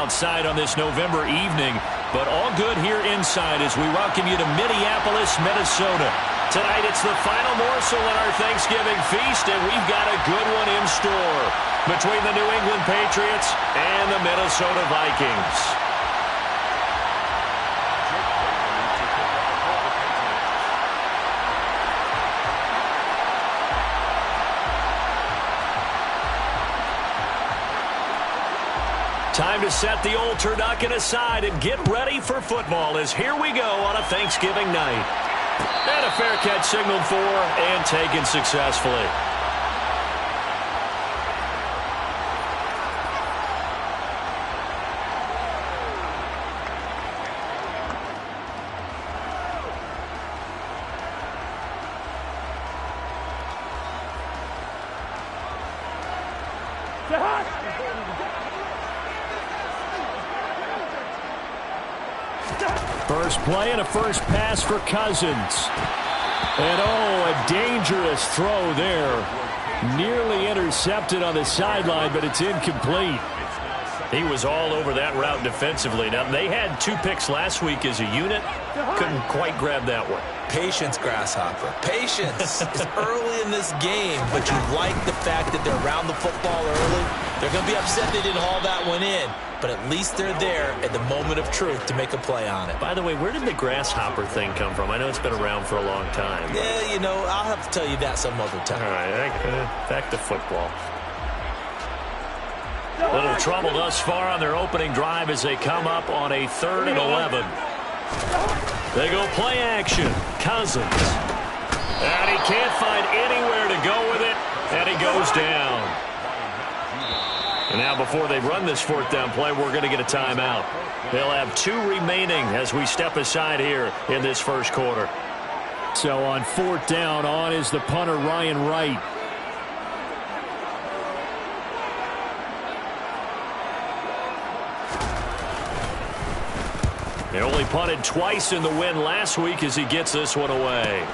outside on this November evening, but all good here inside as we welcome you to Minneapolis, Minnesota. Tonight it's the final morsel in our Thanksgiving feast, and we've got a good one in store between the New England Patriots and the Minnesota Vikings. Time to set the old turducken aside and get ready for football as here we go on a Thanksgiving night. And a fair catch signaled for and taken successfully. First play and a first pass for Cousins. And a dangerous throw there. Nearly intercepted on the sideline, but it's incomplete. He was all over that route defensively. Now, they had 2 picks last week as a unit. Couldn't quite grab that one. Patience, Grasshopper. Patience. It's early in this game, but you like the fact that they're around the football early. They're going to be upset they didn't haul that one in, but at least they're there at the moment of truth to make a play on it. By the way, where did the Grasshopper thing come from? I know it's been around for a long time. Yeah, you know, I'll have to tell you that some other time. All right, back to football. Little trouble thus far on their opening drive as they come up on a 3rd and 11. They go play action. Cousins. And he can't find anywhere to go with it, and he goes down. And now before they run this 4th down play, we're going to get a timeout. They'll have 2 remaining as we step aside here in this first quarter. So on 4th down, on is the punter, Ryan Wright. He only punted twice in the win last week as he gets this one away.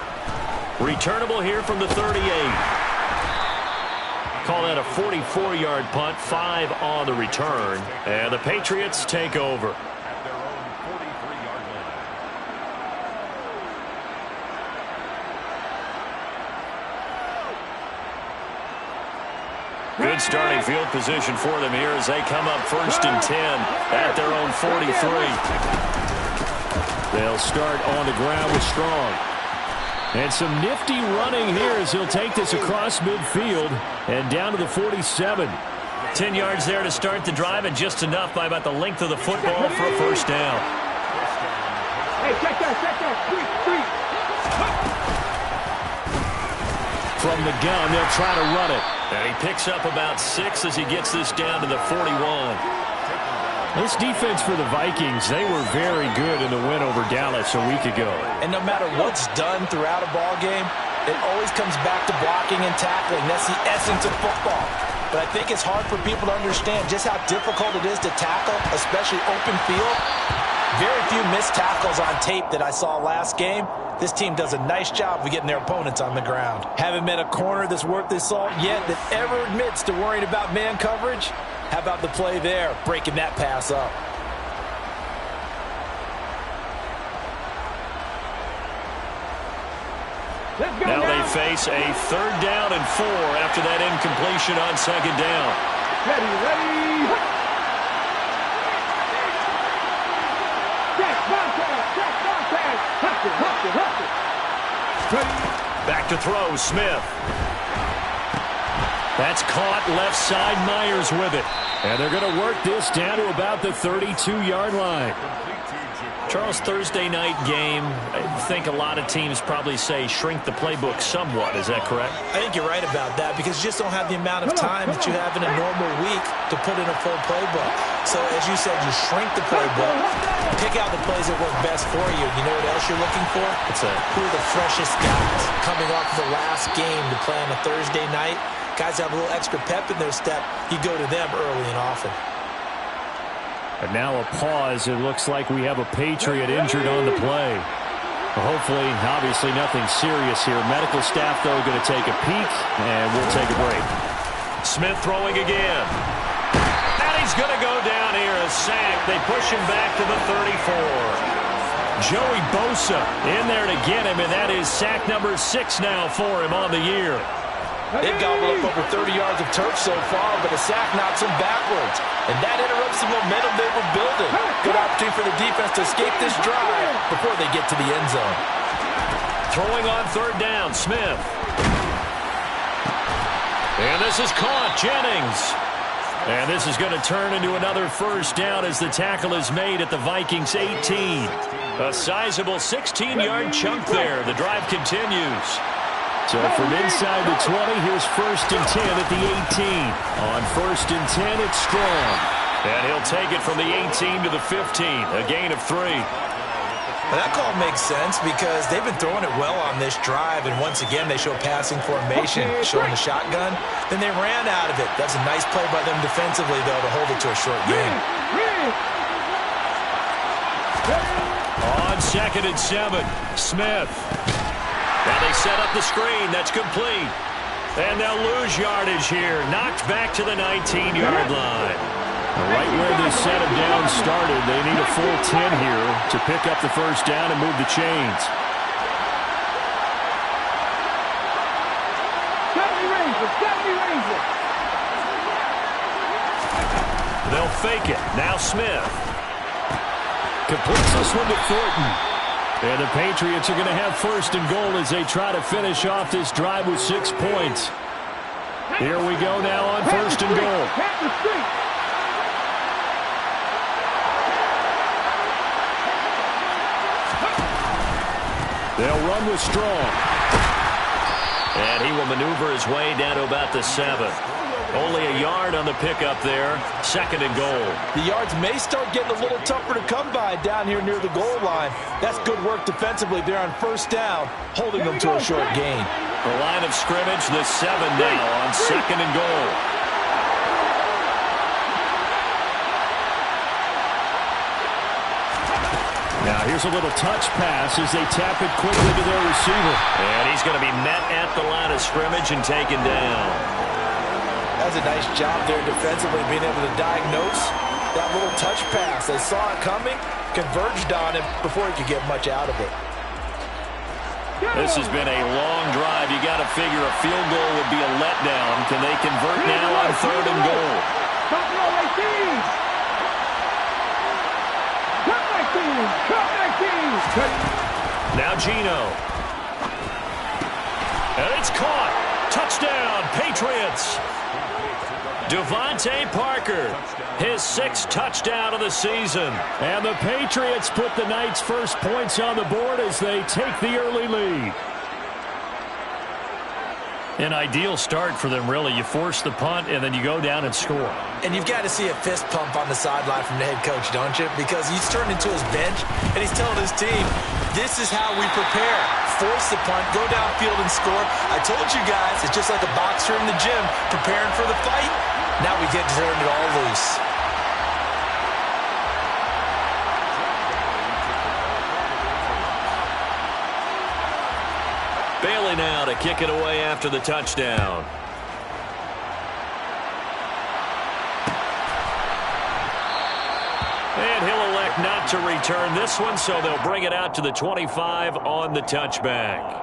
Returnable here from the 38. Call that a 44-yard punt, 5 on the return. And the Patriots take over. Good starting field position for them here as they come up 1st and 10 at their own 43. They'll start on the ground with Strong. And some nifty running here as he'll take this across midfield and down to the 47. 10 yards there to start the drive, and just enough by about the length of the football for a first down. Hey, check that. From the gun, they'll try to run it. And he picks up about 6 as he gets this down to the 41. This defense for the Vikings, they were very good in the win over Dallas a week ago. And no matter what's done throughout a ball game, it always comes back to blocking and tackling. That's the essence of football. But I think it's hard for people to understand just how difficult it is to tackle, especially open field. Very few missed tackles on tape that I saw last game. This team does a nice job of getting their opponents on the ground. Haven't met a corner that's worth their salt yet that ever admits to worrying about man coverage. How about the play there, breaking that pass up? Now they face a 3rd down and 4 after that incompletion on 2nd down. Ready. Back to throw, Smith. That's caught left side, Myers with it. And they're going to work this down to about the 32-yard line. Charles, Thursday night game, I think a lot of teams probably say shrink the playbook somewhat. Is that correct? I think you're right about that because you just don't have the amount of time that you have in a normal week to put in a full playbook. So, as you said, you shrink the playbook, pick out the plays that work best for you. You know what else you're looking for? What's that? Who are the freshest guys coming off of the last game to play on a Thursday night? Guys have a little extra pep in their step. You go to them early and often. And now a pause. It looks like we have a Patriot injured on the play. Hopefully, obviously nothing serious here. Medical staff, though, going to take a peek, and we'll take a break. Smith throwing again. And he's going to go down here, a sack. They push him back to the 34. Joey Bosa in there to get him, and that is sack number 6 now for him on the year. They've gobbled up over 30 yards of turf so far, but a sack knocks them backwards. And that interrupts the momentum they were building. Good opportunity for the defense to escape this drive before they get to the end zone. Throwing on 3rd down, Smith. And this is caught, Jennings. And this is going to turn into another 1st down as the tackle is made at the Vikings 18. A sizable 16-yard chunk there. The drive continues. So from inside the 20, here's 1st and 10 at the 18. On 1st and 10, it's Strong. And he'll take it from the 18 to the 15, a gain of 3. Well, that call makes sense because they've been throwing it well on this drive, and once again they show passing formation, showing the shotgun. Then they ran out of it. That's a nice play by them defensively, though, to hold it to a short game. On 2nd and 7, Smith. Now they set up the screen. That's complete. And they'll lose yardage here. Knocked back to the 19-yard line. Right where this set of downs started, they need a full 10 here to pick up the 1st down and move the chains. They'll fake it. Now Smith. Completes this one to Thornton. And the Patriots are going to have 1st and goal as they try to finish off this drive with 6 points. Here we go now on 1st and goal. They'll run with Strong. And he will maneuver his way down to about the 7. Only a yard on the pickup there. 2nd and goal. The yards may start getting a little tougher to come by down here near the goal line. That's good work defensively there on 1st down, holding them to a short gain. The line of scrimmage, the 7 now on 2nd and goal. Now here's a little touch pass as they tap it quickly to their receiver. And he's going to be met at the line of scrimmage and taken down. That's a nice job there defensively, being able to diagnose that little touch pass. They saw it coming, converged on him before he could get much out of it. This has been a long drive. You got to figure a field goal would be a letdown. Can they convert now on 3rd and goal? Now Geno. And it's caught. Touchdown, Patriots. Devontae Parker, his 6th touchdown of the season. And the Patriots put the night's first points on the board as they take the early lead. An ideal start for them, really. You force the punt, and then you go down and score. And you've got to see a fist pump on the sideline from the head coach, don't you? Because he's turned into his bench, and he's telling his team, this is how we prepare. Force the punt, go downfield and score. I told you guys, it's just like a boxer in the gym preparing for the fight. Now we get to turn it all loose. Bailey now to kick it away after the touchdown. And he'll elect not to return this one, so they'll bring it out to the 25 on the touchback.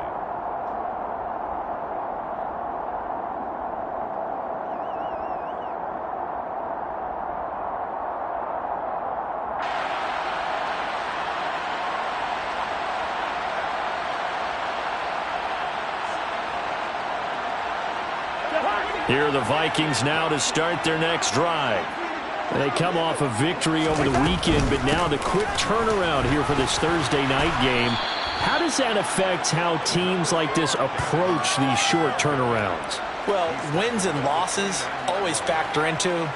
Here are the Vikings now to start their next drive. They come off a victory over the weekend, but now the quick turnaround here for this Thursday night game. How does that affect how teams like this approach these short turnarounds? Well, wins and losses always factor into,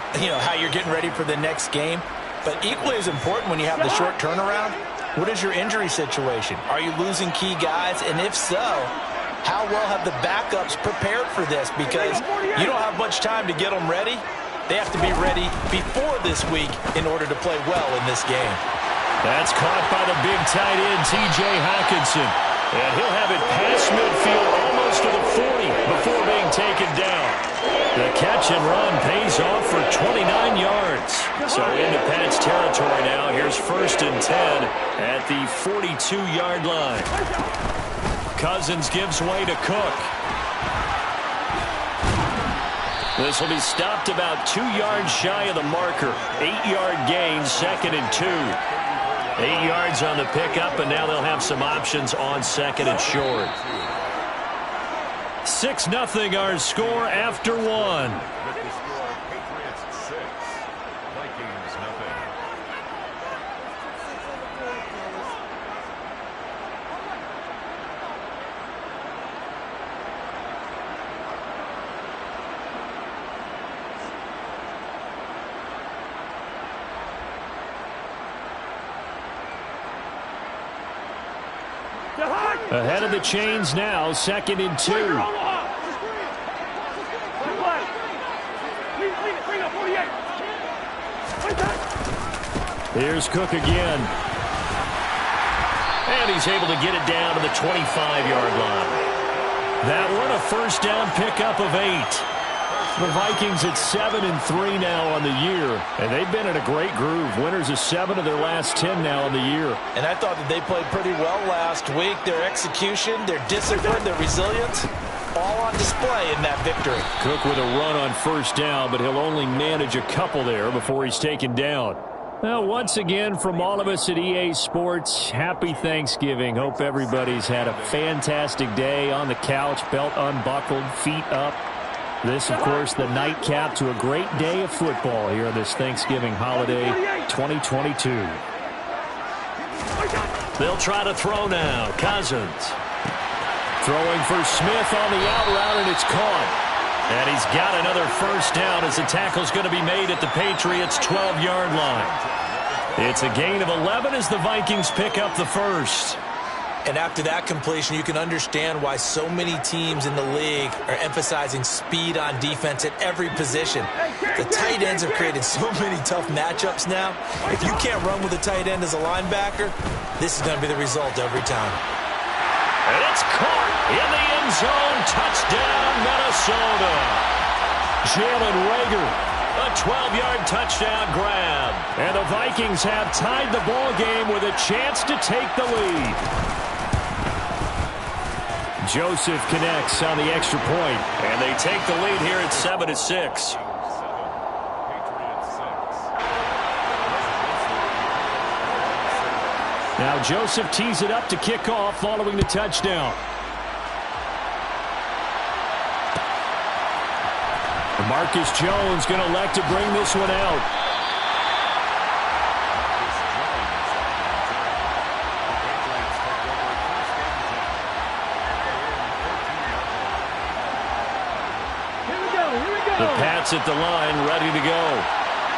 how you're getting ready for the next game. But equally as important when you have the short turnaround, what is your injury situation? Are you losing key guys? And if so, how well have the backups prepared for this? Because you don't have much time to get them ready. They have to be ready before this week in order to play well in this game. That's caught by the big tight end, T.J. Hockenson. And he'll have it past midfield almost to the 40 before being taken down. The catch and run pays off for 29 yards. So into Pat's territory is 1st and 10 at the 42-yard line. Cousins gives way to Cook. This will be stopped about 2 yards shy of the marker. 8-yard gain, 2nd and 2. 8 yards on the pickup, and now they'll have some options on 2nd and short. 6-0 our score after 1. Ahead of the chains now, 2nd and 2. Here's Cook again. And he's able to get it down to the 25-yard line. That one a first down pickup of 8. The Vikings at 7-3 now on the year, and they've been in a great groove. Winners of 7 of their last 10 now on the year. And I thought that they played pretty well last week. Their execution, their discipline, their resilience, all on display in that victory. Cook with a run on first down, but he'll only manage a couple there before he's taken down. Well, once again, from all of us at EA Sports, happy Thanksgiving. Hope everybody's had a fantastic day on the couch, belt unbuckled, feet up. This, of course, the nightcap to a great day of football here on this Thanksgiving holiday 2022. They'll try to throw now. Cousins. Throwing for Smith on the out route, and it's caught. And he's got another first down as the tackle's going to be made at the Patriots' 12-yard line. It's a gain of 11 as the Vikings pick up the first. And after that completion, you can understand why so many teams in the league are emphasizing speed on defense at every position. The tight ends have created so many tough matchups now. If you can't run with a tight end as a linebacker, this is going to be the result every time. And it's caught in the end zone. Touchdown, Minnesota. Jalen Reagor, a 12-yard touchdown grab. And the Vikings have tied the ball game with a chance to take the lead. Joseph connects on the extra point, and they take the lead here at 7-6. Now Joseph tees it up to kick off following the touchdown. Marcus Jones going to elect to bring this one out. The Pats at the line, ready to go.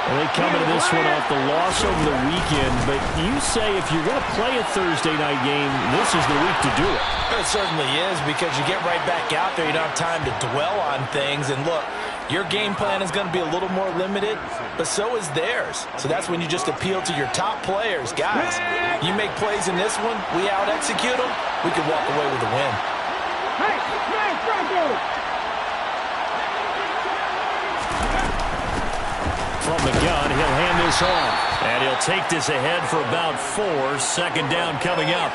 Well, they come into this one off the loss over the weekend, but you say if you're going to play a Thursday night game, this is the week to do it. It certainly is, because you get right back out there. You don't have time to dwell on things. And look, your game plan is going to be a little more limited, but so is theirs. So that's when you just appeal to your top players. Guys, you make plays in this one, we out-execute them, we could walk away with a win. Hey, Franco! From the gun, he'll hand this off. And he'll take this ahead for about 4. 2nd down coming up.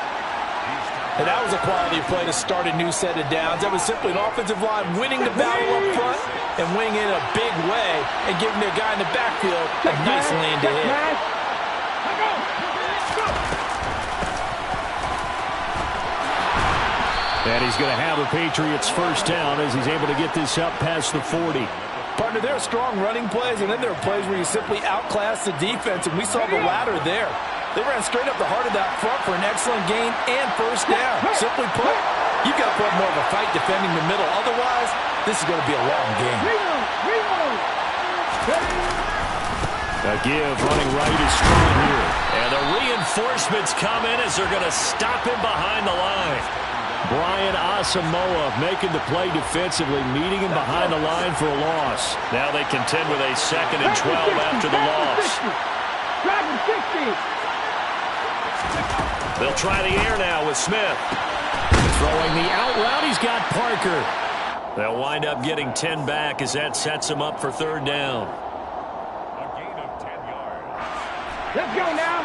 And that was a quality play to start a new set of downs. That was simply an offensive line winning the battle up front and winning it in a big way and giving their guy in the backfield a nice lane to hit. And he's going to have a Patriots first down as he's able to get this up past the 40. Partner, there are strong running plays, and then there are plays where you simply outclass the defense, and we saw the latter there. They ran straight up the heart of that front for an excellent gain and first down. Simply put, you've got to put more of a fight defending the middle. Otherwise, this is going to be a long game. A give running right is strong here. And the reinforcements come in as they're going to stop him behind the line. Brian Asamoah making the play defensively, meeting him behind the line for a loss. Now they contend with a 2nd and 12 after the loss. They'll try the air now with Smith. Throwing the out route, he's got Parker. They'll wind up getting 10 back as that sets him up for 3rd down. A gain of 10 yards. Let's go now.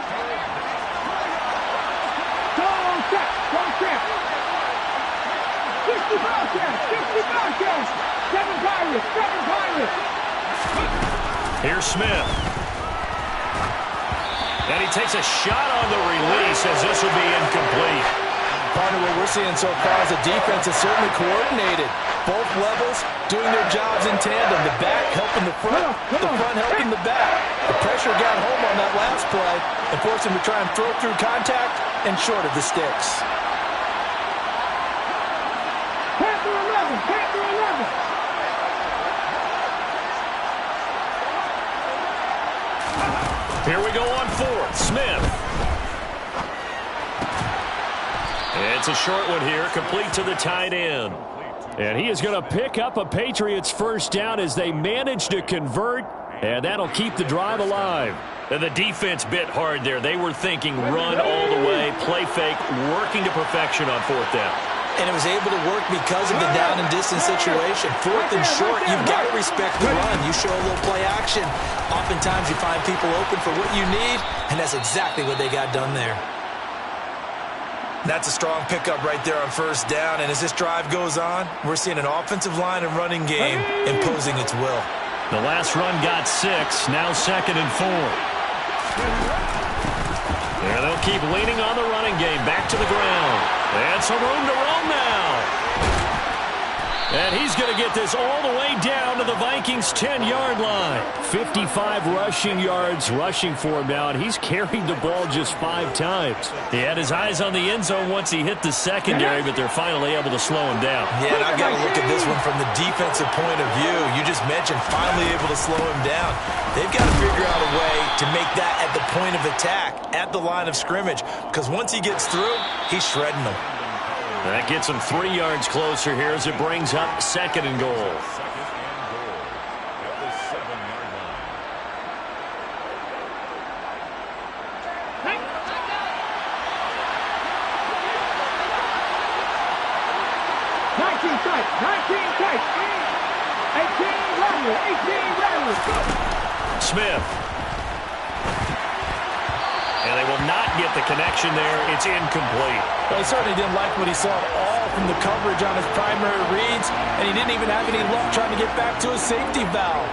Don't check. 60 Bobcats. 7 Pirates. Here's Smith. And he takes a shot on the release as this will be incomplete. Partner, what we're seeing so far is the defense is certainly coordinated. Both levels doing their jobs in tandem. The back helping the front, the front helping the back. The pressure got home on that last play and forced him to try and throw through contact and short of the sticks. Panther 11. Here we go on fourth. Smith. It's a short one here, complete to the tight end. And he is going to pick up a Patriots first down as they manage to convert, and that'll keep the drive alive. And the defense bit hard there. They were thinking run all the way, play fake, working to perfection on fourth down. And it was able to work because of the down and distance situation. Fourth and short, you've got to respect the run. You show a little play action. Oftentimes you find people open for what you need, and that's exactly what they got done there. That's a strong pickup right there on first down, and as this drive goes on, we're seeing an offensive line and running game imposing its will. The last run got 6, now 2nd and 4. There they'll keep leaning on the running game, back to the ground. And some room to roam now. And he's going to get this all the way down to the Vikings' 10-yard line. 55 rushing yards rushing for him now, and he's carried the ball just 5 times. He had his eyes on the end zone once he hit the secondary, but they're finally able to slow him down. Yeah, and I've got to look at this one from the defensive point of view. You just mentioned finally able to slow him down. They've got to figure out a way to make that at the point of attack, at the line of scrimmage, because once he gets through, he's shredding them. That gets him 3 yards closer here as it brings up 2nd and goal. Smith. And they will not get the connection there. It's incomplete. Well, he certainly didn't like what he saw at all from the coverage on his primary reads, and he didn't even have any luck trying to get back to his safety valve.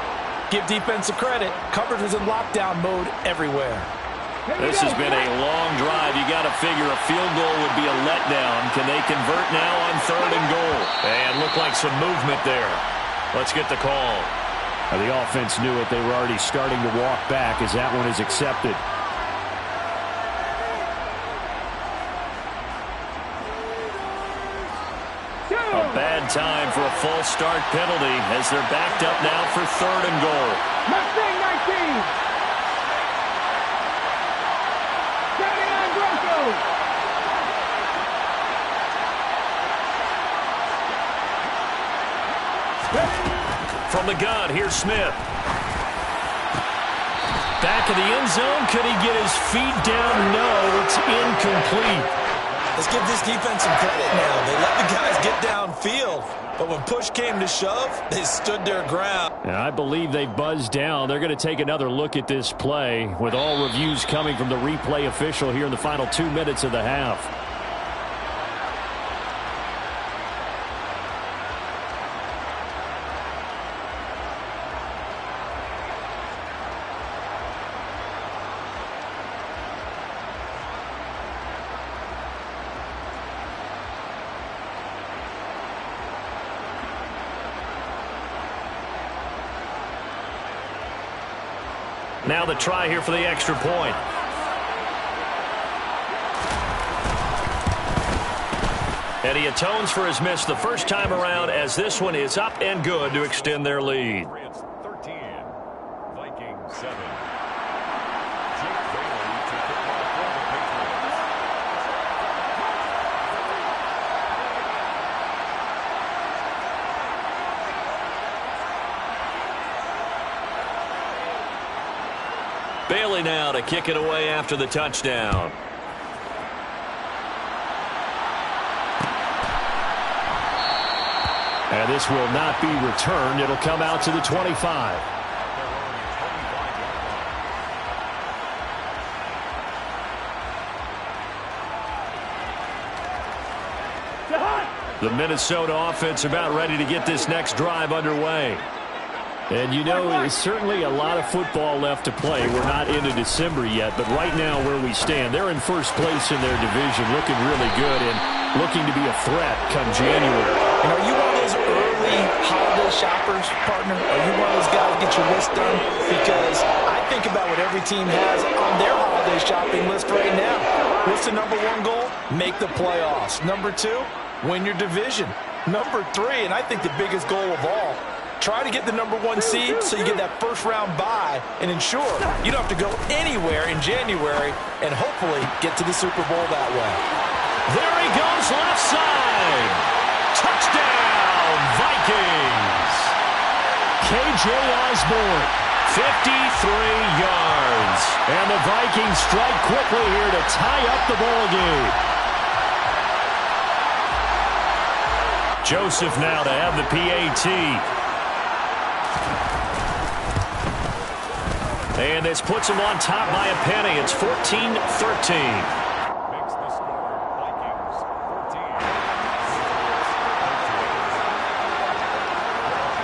Give defense a credit. Coverage was in lockdown mode everywhere. This has been a long drive. You got to figure a field goal would be a letdown. Can they convert now on 3rd and goal? And look like some movement there. Let's get the call. The offense knew it. They were already starting to walk back as that one is accepted. A bad time for a false start penalty as they're backed up now for 3rd and goal. Mustang 19. Standing on Broncos. From the gun, here's Smith. Back of the end zone. Could he get his feet down? No, it's incomplete. Let's give this defense some credit now. They let the guys get downfield, but when push came to shove, they stood their ground. And I believe they buzzed down. They're going to take another look at this play with all reviews coming from the replay official here in the final 2 minutes of the half. Now the try here for the extra point. And he atones for his miss the first time around as this one is up and good to extend their lead. 13, Vikings 7. Bailey now to kick it away after the touchdown. And this will not be returned. It'll come out to the 25. The Minnesota offense about ready to get this next drive underway. And you know, there's certainly a lot of football left to play. We're not into December yet, but right now where we stand, they're in first place in their division, looking really good and looking to be a threat come January. And are you one of those early holiday shoppers, partner? Are you one of those guys get your list done? Because I think about what every team has on their holiday shopping list right now. What's the number one goal? Make the playoffs. Number two, win your division. Number three, and I think the biggest goal of all, try to get the number one seed so you get that first round bye and ensure you don't have to go anywhere in January and hopefully get to the Super Bowl that way. There he goes, left side. Touchdown, Vikings. K.J. Osborne, 53 yards. and the Vikings strike quickly here to tie up the ball game. Joseph now to have the PAT. And this puts him on top by a penny. It's 14-13. Makes the score Vikings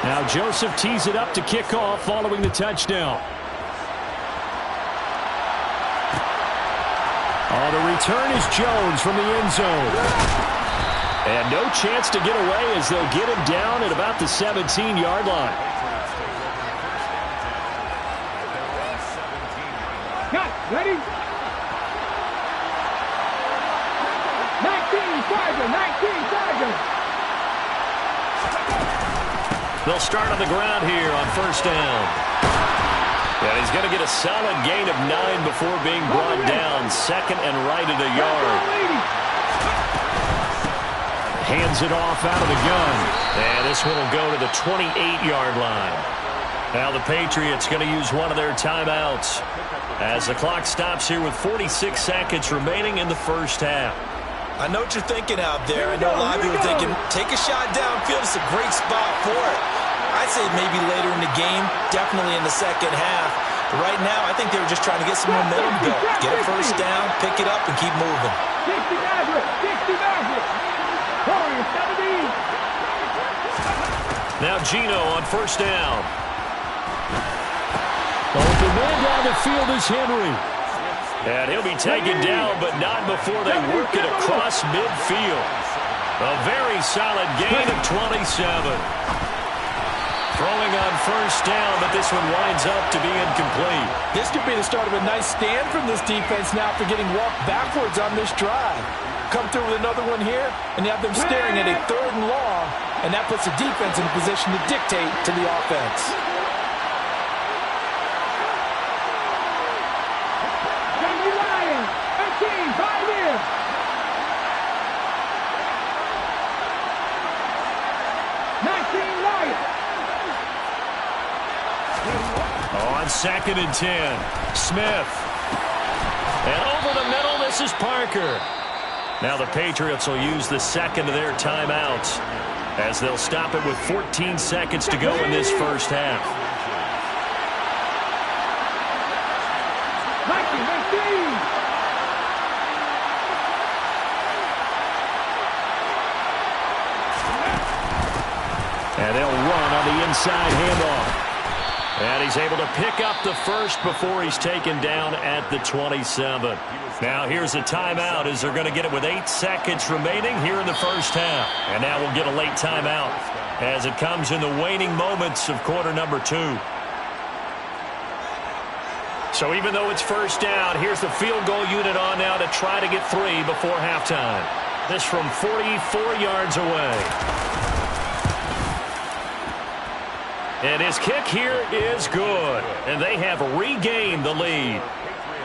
14. Now Joseph tees it up to kick off following the touchdown. Oh, the return is Jones from the end zone. And no chance to get away as they'll get him down at about the 17-yard line. Ready? 19, Tiger, 19, Tiger. They'll start on the ground here on first down. And he's going to get a solid gain of 9 before being brought down. Second and right at a yard. Hands it off out of the gun. And this one will go to the 28-yard line. Now the Patriots going to use one of their timeouts as the clock stops here with 46 seconds remaining in the first half. I know what you're thinking out there. I know a lot of you are thinking, take a shot downfield. It's a great spot for it. I'd say maybe later in the game, definitely in the second half. But right now, I think they were just trying to get some momentum built. Get a first down, pick it up, and keep moving. 60 Maverick, 60 Maverick. 70. Now Gino on first down. Open man down the field is Henry. And he'll be taken down, but not before they work it across midfield. A very solid gain of 27. Throwing on first down, but this one winds up to be incomplete. This could be the start of a nice stand from this defense now after getting walked backwards on this drive. Come through with another one here, and you have them staring at a third and long, and that puts the defense in a position to dictate to the offense. On second and 10, Smith. And over the middle, this is Parker. Now the Patriots will use the second of their timeouts as they'll stop it with 14 seconds to go in this first half. And they'll run on the inside handoff. And he's able to pick up the first before he's taken down at the 27. Now here's a timeout as they're going to get it with 8 seconds remaining here in the first half. And now we'll get a late timeout as it comes in the waning moments of quarter number 2. So even though it's first down, here's the field goal unit on now to try to get 3 before halftime. This from 44 yards away. And his kick here is good. And they have regained the lead.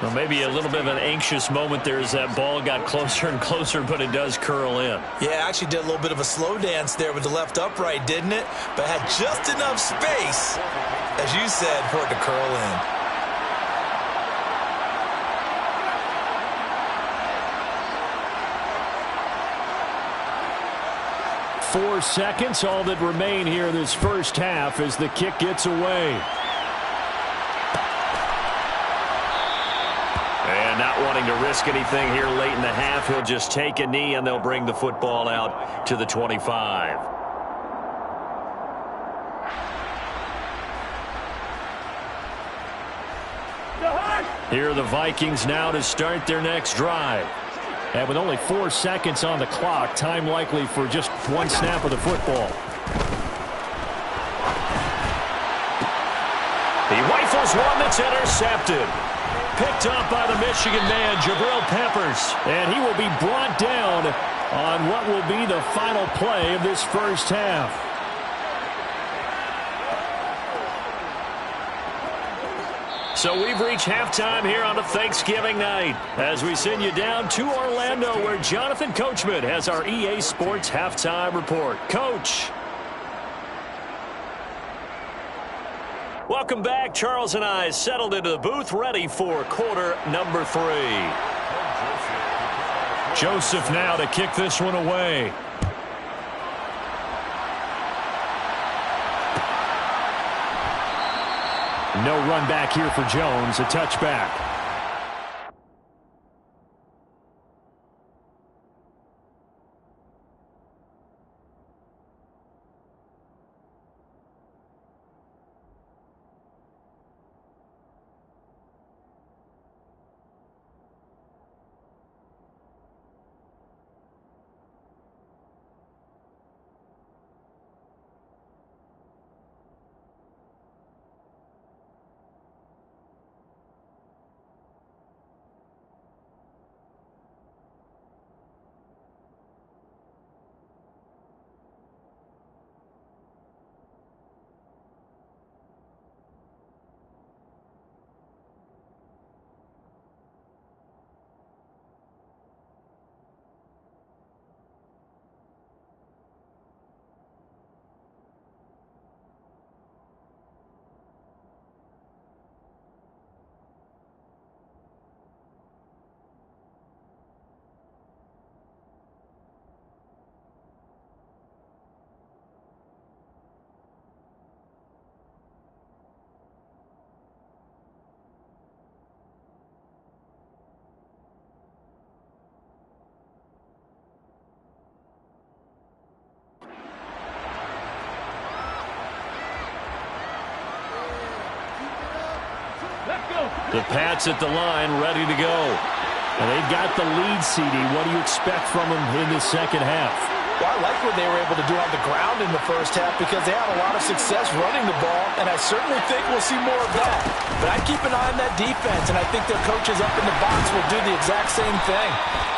Well, maybe a little bit of an anxious moment there as that ball got closer and closer, but it does curl in. Yeah, actually did a little bit of a slow dance there with the left upright, didn't it? But had just enough space, as you said, for it to curl in. 4 seconds, all that remain here in this first half as the kick gets away. And And not wanting to risk anything here late in the half, he'll just take a knee and they'll bring the football out to the 25. Here are the Vikings now to start their next drive. And with only 4 seconds on the clock, time likely for just one snap of the football. He rifles one that's intercepted. Picked up by the Michigan man, Jabril Peppers. And he will be brought down on what will be the final play of this first half. So we've reached halftime here on a Thanksgiving night as we send you down to Orlando where Jonathan Coachman has our EA Sports Halftime Report. Coach. Welcome back. Charles and I settled into the booth ready for quarter number 3. Joseph now to kick this one away. No run back here for Jones. A touchback. The Pats at the line, ready to go. And they've got the lead, CD. What do you expect from them in the second half? Well, I like what they were able to do on the ground in the first half because they had a lot of success running the ball, and I certainly think we'll see more of that. But I'd keep an eye on that defense, and I think their coaches up in the box will do the exact same thing.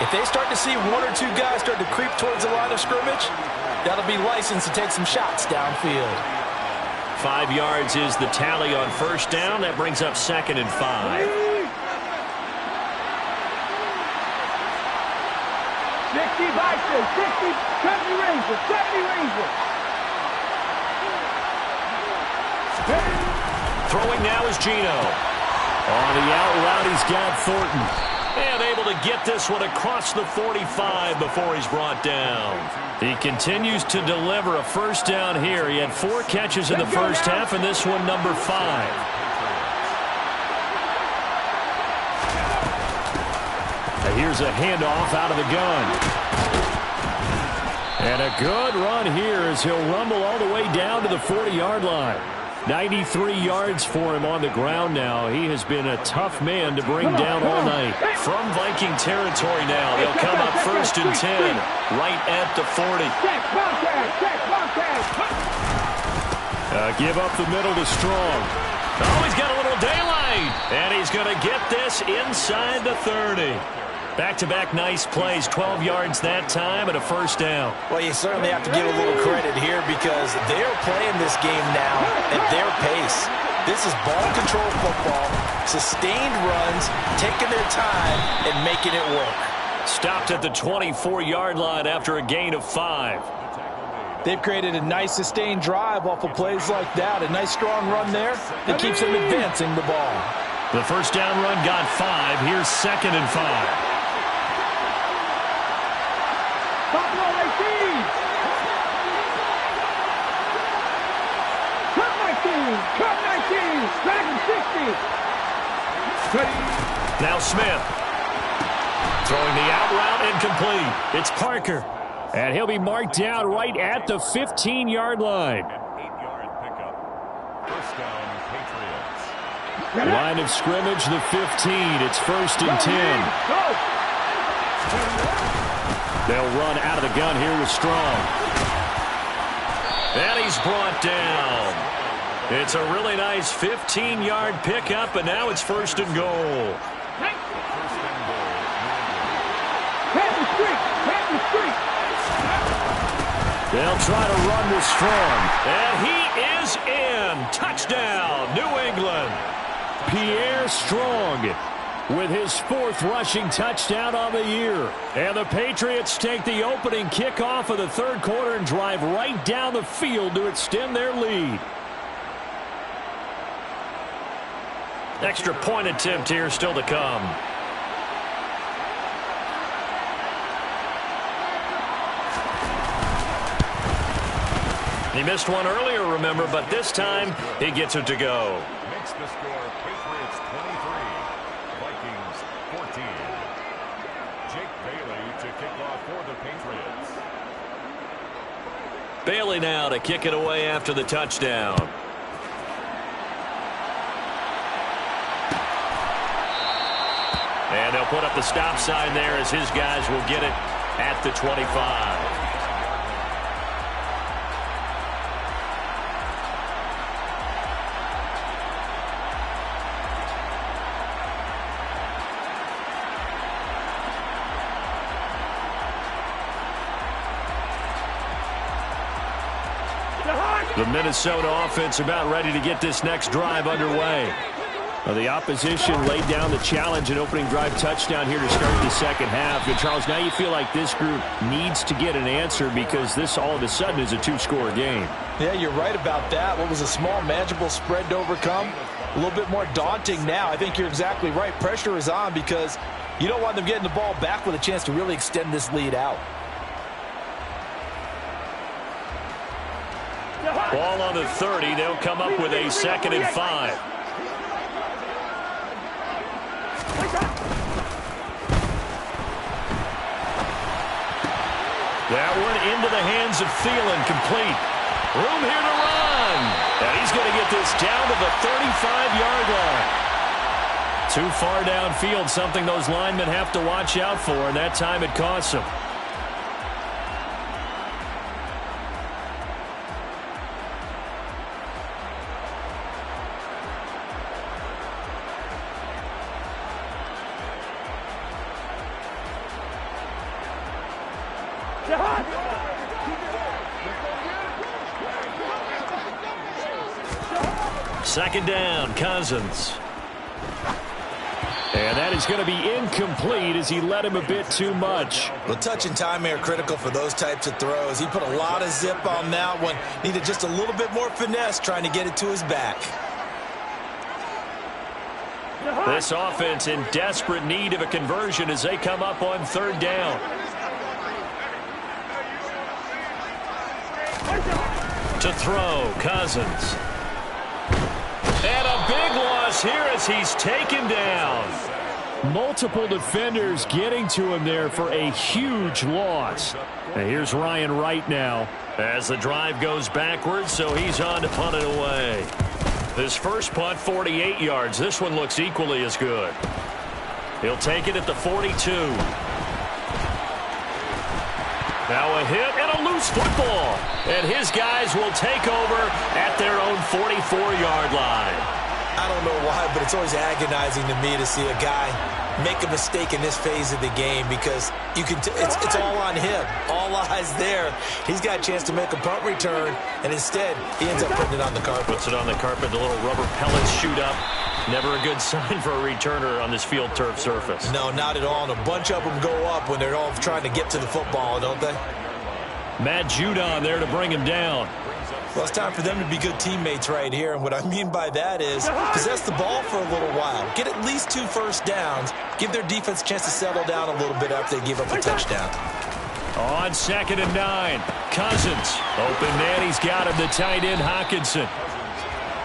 If they start to see 1 or 2 guys start to creep towards the line of scrimmage, that'll be licensed to take some shots downfield. 5 yards is the tally on first down. That brings up 2nd and 5. 60 Vikings, 60, 70 Rangers, 70 Rangers. Throwing now is Gino. On the out route, he's got Thornton. And able to get this one across the 45 before he's brought down. He continues to deliver a first down here. He had 4 catches in the first half, and this one number 5. And here's a handoff out of the gun. And a good run here as he'll rumble all the way down to the 40-yard line. 93 yards for him on the ground now. He has been a tough man to bring down all night. From Viking territory now, they'll come up 1st and 10, right at the 40. Give up the middle to Strong. Oh, he's got a little daylight, and he's going to get this inside the 30. Back-to-back nice plays, 12 yards that time and a first down. Well, you certainly have to give a little credit here because they're playing this game now at their pace. This is ball control football, sustained runs, taking their time and making it work. Stopped at the 24-yard line after a gain of 5. They've created a nice sustained drive off of plays like that. A nice strong run there that keeps them advancing the ball. The first down run got 5. Here's 2nd and 5. Now Smith Throwing the out route incomplete. It's Parker. And he'll be marked down right at the 15-yard line. An 8-yard pickup. First down, Patriots. Line of scrimmage, the 15. It's 1st and 10. They'll run out of the gun here with Strong. And he's brought down. It's a really nice 15-yard pickup, and now it's 1st and goal. They'll try to run with Strong. And he is in. Touchdown, New England. Pierre Strong with his 4th rushing touchdown on the year. And the Patriots take the opening kickoff of the 3rd quarter and drive right down the field to extend their lead. Extra point attempt here still to come. He missed one earlier, remember, but this time he gets it to go. Makes the score Patriots 23, Vikings 14. Jake Bailey to kick off for the Patriots. Bailey now to kick it away after the touchdown. And they'll put up the stop sign there as his guys will get it at the 25. The Minnesota offense about ready to get this next drive underway. Well, the opposition laid down the challenge and opening drive touchdown here to start the second half. And Charles, now you feel like this group needs to get an answer because this all of a sudden is a 2-score game. Yeah, you're right about that. What was a small, manageable spread to overcome? A little bit more daunting now. I think you're exactly right. Pressure is on because you don't want them getting the ball back with a chance to really extend this lead out. Ball on the 30. They'll come up with a 2nd and 5. That one into the hands of Thielen, complete. Room here to run. And he's going to get this down to the 35-yard line. Too far downfield, something those linemen have to watch out for, and that time it costs them. Second down, Cousins. And that is going to be incomplete as he led him a bit too much. The touch and timing are critical for those types of throws. He put a lot of zip on that one. Needed just a little bit more finesse trying to get it to his back. This offense in desperate need of a conversion as they come up on 3rd down. To throw, Cousins. And a big loss here as he's taken down. Multiple defenders getting to him there for a huge loss. And here's Ryan Wright now. As the drive goes backwards, so he's on to punt it away. His first punt, 48 yards. This one looks equally as good. He'll take it at the 42. Now a hit and a loose football. And his guys will take over at their own 44-yard line. I don't know why, but it's always agonizing to me to see a guy make a mistake in this phase of the game because you can it's all on him. All eyes there. He's got a chance to make a punt return, and instead he ends up putting it on the carpet. Puts it on the carpet. The little rubber pellets shoot up. Never a good sign for a returner on this field turf surface. No, not at all. And a bunch of them go up when they're all trying to get to the football, don't they? Matt Judon there to bring him down. Well, it's time for them to be good teammates right here. And what I mean by that is possess the ball for a little while. Get at least 2 first downs. Give their defense a chance to settle down a little bit after they give up a touchdown. On 2nd and 9. Cousins. Open man. He's got him. The tight end, Hockenson.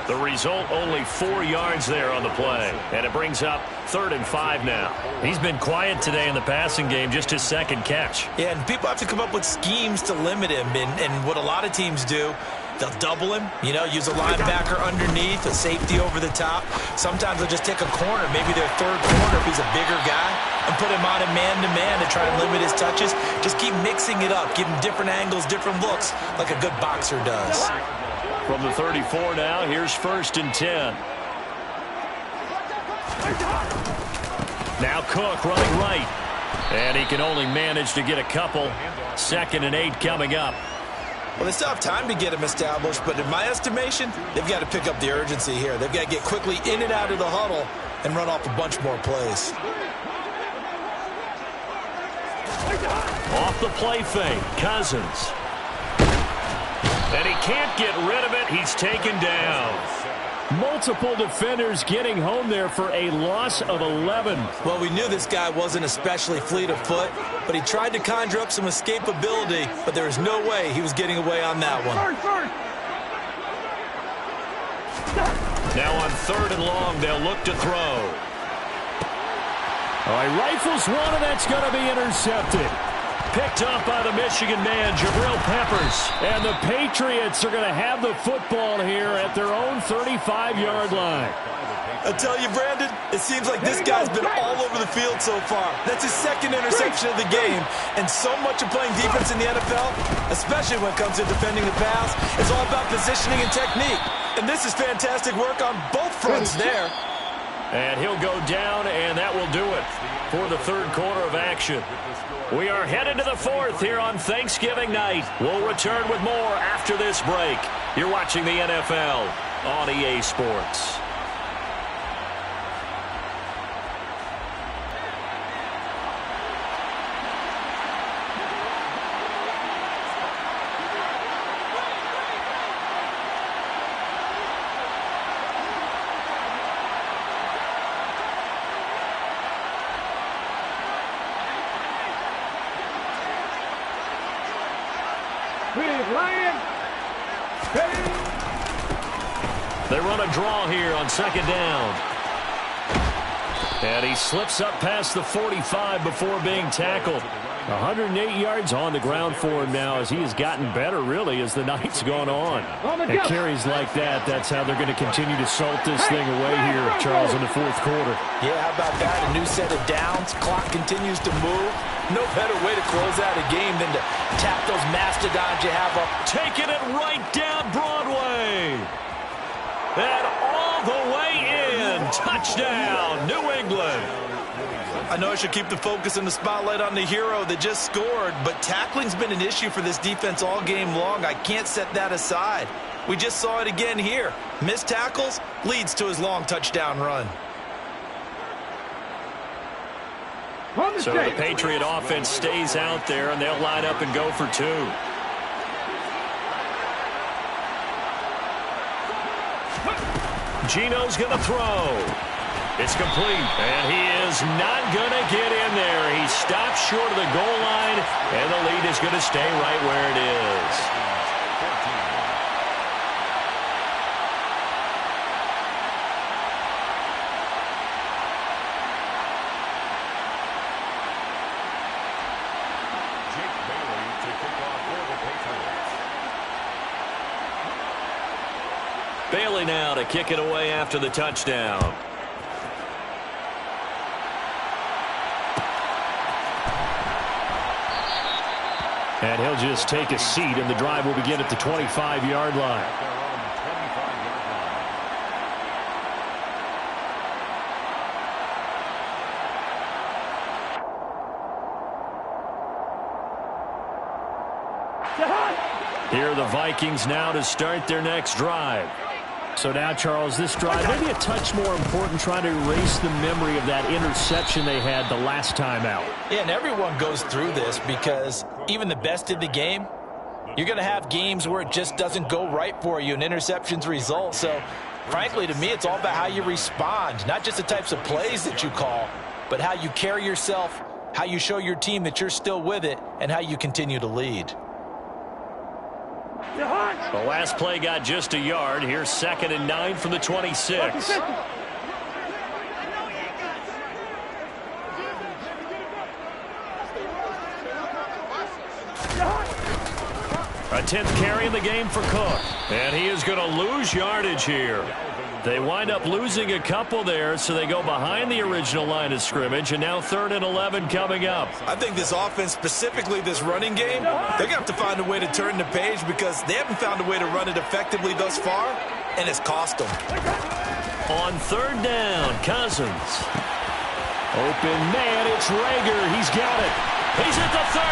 The result, only 4 yards there on the play. And it brings up 3rd and 5 now. He's been quiet today in the passing game, just his second catch. Yeah, and people have to come up with schemes to limit him. And what a lot of teams do, they'll double him, use a linebacker underneath, a safety over the top. Sometimes they'll just take a corner, maybe their third corner if he's a bigger guy, and put him on a man-to-man to try to limit his touches. Just keep mixing it up, give him different angles, different looks, like a good boxer does. From the 34 now, here's 1st and 10. Now Cook running right. And he can only manage to get a couple. 2nd and 8 coming up. Well, they still have time to get him established, but in my estimation, they've got to pick up the urgency here. They've got to get quickly in and out of the huddle and run off a bunch more plays. Off the play fake, Cousins. And he can't get rid of it. He's taken down. Multiple defenders getting home there for a loss of 11. Well, we knew this guy wasn't especially fleet of foot, but he tried to conjure up some escapability, but there was no way he was getting away on that one. Now on 3rd and long, they'll look to throw. All right, rifles one, and that's going to be intercepted. Picked up by the Michigan man, Jabril Peppers. And the Patriots are going to have the football here at their own 35-yard line. I tell you, Brandon, it seems like this guy's been all over the field so far. That's his 2nd interception of the game. And so much of playing defense in the NFL, especially when it comes to defending the pass, is all about positioning and technique. And this is fantastic work on both fronts there. And he'll go down, and that will do it for the 3rd quarter of action. We are headed to the 4th here on Thanksgiving night. We'll return with more after this break. You're watching the NFL on EA Sports. They run a draw here on 2nd down. And he slips up past the 45 before being tackled. 108 yards on the ground for him now as he has gotten better, really, as the night's gone on. And carries like that, that's how they're going to continue to salt this thing away here, Charles, in the 4th quarter. Yeah, how about that? A new set of downs. Clock continues to move. No better way to close out a game than to tap those mastodons you have up. Taking it right down Broadway. And all the way in. Touchdown, New England. I know I should keep the focus and the spotlight on the hero that just scored, but tackling's been an issue for this defense all game long. I can't set that aside. We just saw it again here. Missed tackles leads to his long touchdown run. So the Patriot offense stays out there, and they'll line up and go for 2. Gino's going to throw. It's complete, and he is not going to get in there. He stops short of the goal line, and the lead is going to stay right where it is. Jake Bailey to kick off for the Patriots. Bailey now to kick it away after the touchdown. And he'll just take a seat, and the drive will begin at the 25-yard line. Here are the Vikings now to start their next drive. So now, Charles, this drive maybe a touch more important, trying to erase the memory of that interception they had the last time out. Yeah, and everyone goes through this because even the best in the game, you're going to have games where it just doesn't go right for you and interceptions result. So, frankly, to me, it's all about how you respond, not just the types of plays that you call, but how you carry yourself, how you show your team that you're still with it, and how you continue to lead. The last play got just a yard. Here's 2nd and 9 from the 26. A 10th carry in the game for Cook. And he is going to lose yardage here. They wind up losing a couple there, so they go behind the original line of scrimmage, and now 3rd and 11 coming up. I think this offense, specifically this running game, they're going to have to find a way to turn the page because they haven't found a way to run it effectively thus far, and it's cost them. On 3rd down, Cousins. Open man, it's Rager. He's got it. He's at the 30.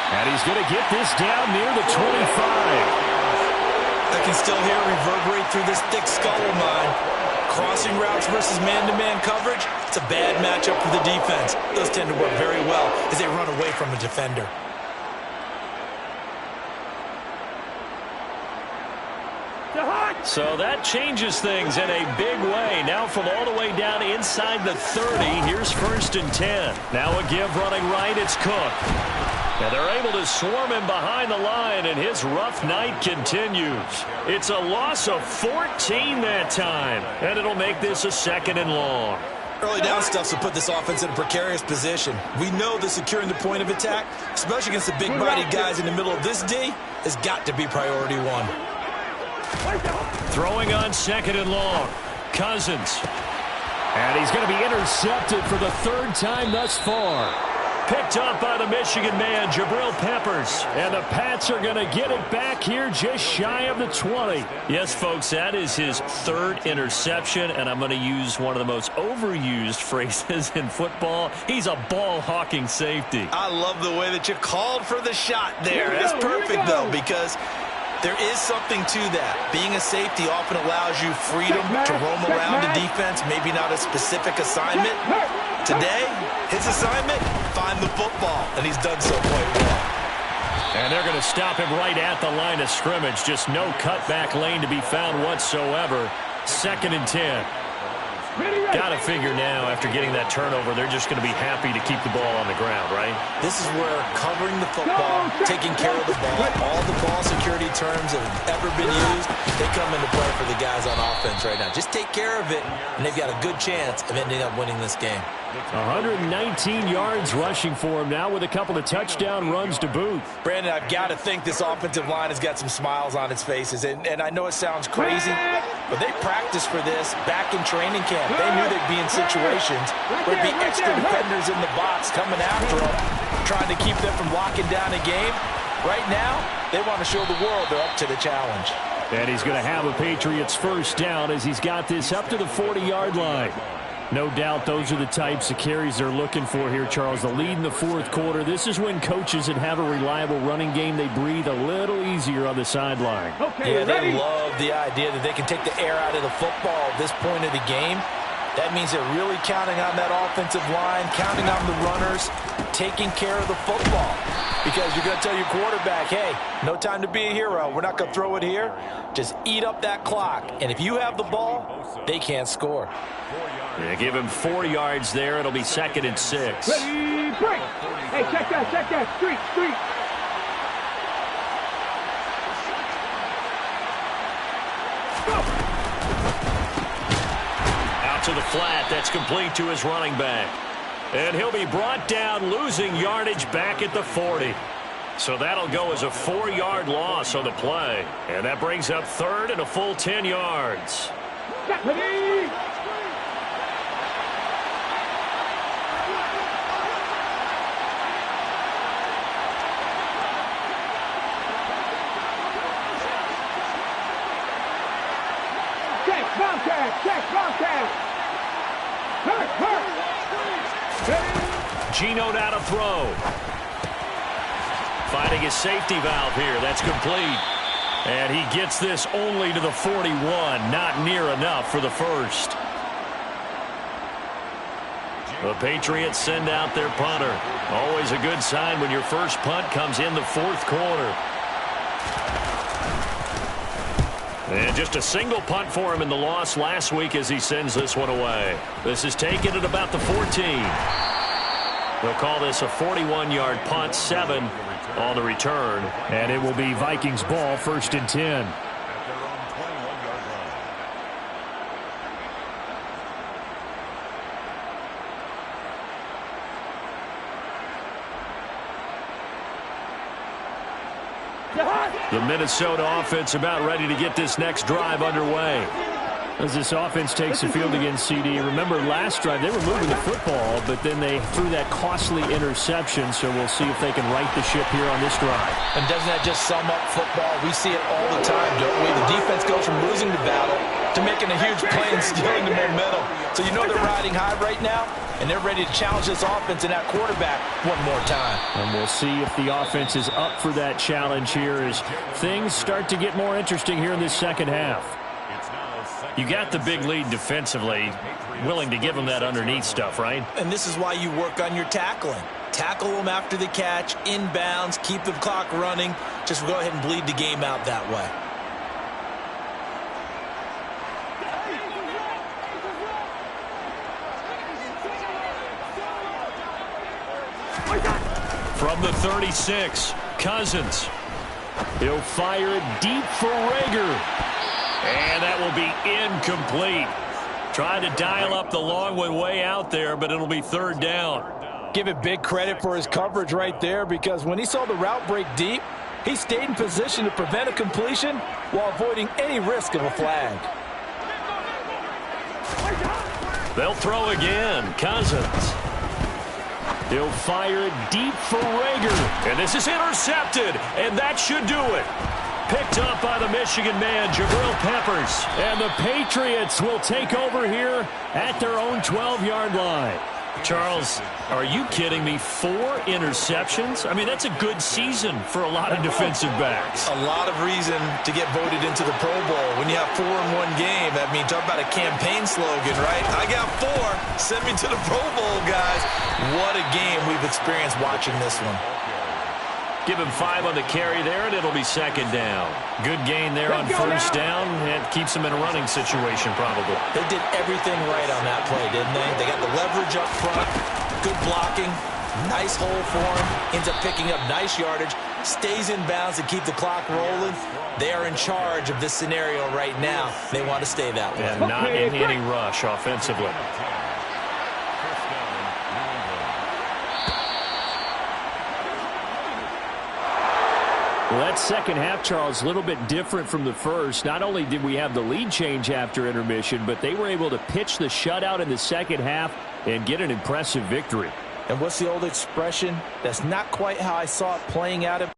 And he's going to get this down near the 25. I can still hear it reverberate through this thick skull of mine. Crossing routes versus man-to-man coverage, it's a bad matchup for the defense. Those tend to work very well as they run away from a defender. So that changes things in a big way. Now from all the way down inside the 30, here's 1st and 10. Now a give running right, it's Cook. And they're able to swarm him behind the line, and his rough night continues. It's a loss of 14 that time, and it'll make this a 2nd and long. Early down stuff will put this offense in a precarious position. We know that securing the point of attack, especially against the big-bodied guys in the middle of this D, has got to be priority one. Throwing on 2nd and long. Cousins. And he's going to be intercepted for the 3rd time thus far. Picked up by the Michigan man, Jabril Peppers. And the Pats are going to get it back here just shy of the 20. Yes, folks, that is his 3rd interception, and I'm going to use one of the most overused phrases in football. He's a ball-hawking safety. I love the way that you called for the shot there. That's perfect, though, because there is something to that. Being a safety often allows you freedom to roam around the defense, maybe not a specific assignment. Today, his assignment, find the football, and he's done so quite well. And they're going to stop him right at the line of scrimmage. Just no cutback lane to be found whatsoever. 2nd and 10. Got to figure now, after getting that turnover, they're just going to be happy to keep the ball on the ground, right? This is where covering the football, taking care of the ball, all the ball security terms that have ever been used, they come into play for the guys on offense right now. Just take care of it, and they've got a good chance of ending up winning this game. 119 yards rushing for him now with a couple of touchdown runs to boot. Brandon, I've got to think this offensive line has got some smiles on its faces. And I know it sounds crazy, but they practiced for this back in training camp. They knew they'd be in situations where there'd be extra defenders in the box coming after them, trying to keep them from locking down a game. Right now, they want to show the world they're up to the challenge. And he's going to have a Patriots 1st down as he's got this up to the 40-yard line. No doubt those are the types of carries they're looking for here, Charles. The lead in the 4th quarter. This is when coaches that have a reliable running game, they breathe a little easier on the sideline. Yeah, they love the idea that they can take the air out of the football at this point of the game. That means they're really counting on that offensive line, counting on the runners, taking care of the football. Because you're going to tell your quarterback, hey, no time to be a hero. We're not going to throw it here. Just eat up that clock. And if you have the ball, they can't score. Yeah, give him 4 yards there. It'll be 2nd and 6. Ready, break. Hey, check that. Street. Go. Out to the flat. That's complete to his running back. And he'll be brought down, losing yardage back at the 40. So that'll go as a 4-yard loss on the play. And that brings up 3rd and a full 10 yards. Ready. Check, Bobcat. Hurt. Gino now to throw. Finding his safety valve here. That's complete. And he gets this only to the 41. Not near enough for the 1st. The Patriots send out their punter. Always a good sign when your first punt comes in the 4th quarter. And just a single punt for him in the loss last week as he sends this one away. This is taken at about the 14. They'll call this a 41-yard punt, 7 on the return. And it will be Vikings ball, 1st and 10. At their own 21-yard line. The Minnesota offense about ready to get this next drive underway. As this offense takes the field against CD, remember last drive they were moving the football, but then they threw that costly interception, so we'll see if they can right the ship here on this drive. And doesn't that just sum up football? We see it all the time, don't we? The defense goes from losing the battle to making a huge play and stealing the momentum. So you know they're riding high right now, and they're ready to challenge this offense and that quarterback one more time. And we'll see if the offense is up for that challenge here as things start to get more interesting here in this second half. You got the big lead defensively, willing to give them that underneath stuff, right? And this is why you work on your tackling. Tackle them after the catch, inbounds, keep the clock running. Just go ahead and bleed the game out that way. From the 36, Cousins. He'll fire it deep for Rager. And that will be incomplete. Trying to dial up the long one way out there, but it'll be 3rd down. Give it big credit for his coverage right there, because when he saw the route break deep, he stayed in position to prevent a completion while avoiding any risk of a flag. They'll throw again. Cousins. He'll fire it deep for Rager. And this is intercepted, and that should do it. Picked up by the Michigan man, Jabril Peppers. And the Patriots will take over here at their own 12-yard line. Charles, are you kidding me? 4 interceptions? I mean, that's a good season for a lot of defensive backs. A lot of reason to get voted into the Pro Bowl. When you have 4 in one game, I mean, talk about a campaign slogan, right? I got 4. Send me to the Pro Bowl, guys. What a game we've experienced watching this one. Give him 5 on the carry there, and it'll be 2nd down. Good gain there on 1st down, and keeps them in a running situation probably. They did everything right on that play, didn't they? They got the leverage up front, good blocking, nice hole for him, ends up picking up nice yardage, stays in bounds to keep the clock rolling. They are in charge of this scenario right now. They want to stay that way. And not in any rush offensively. Well, that second half, Charles, a little bit different from the first. Not only did we have the lead change after intermission, but they were able to pitch the shutout in the second half and get an impressive victory. And what's the old expression? That's not quite how I saw it playing out.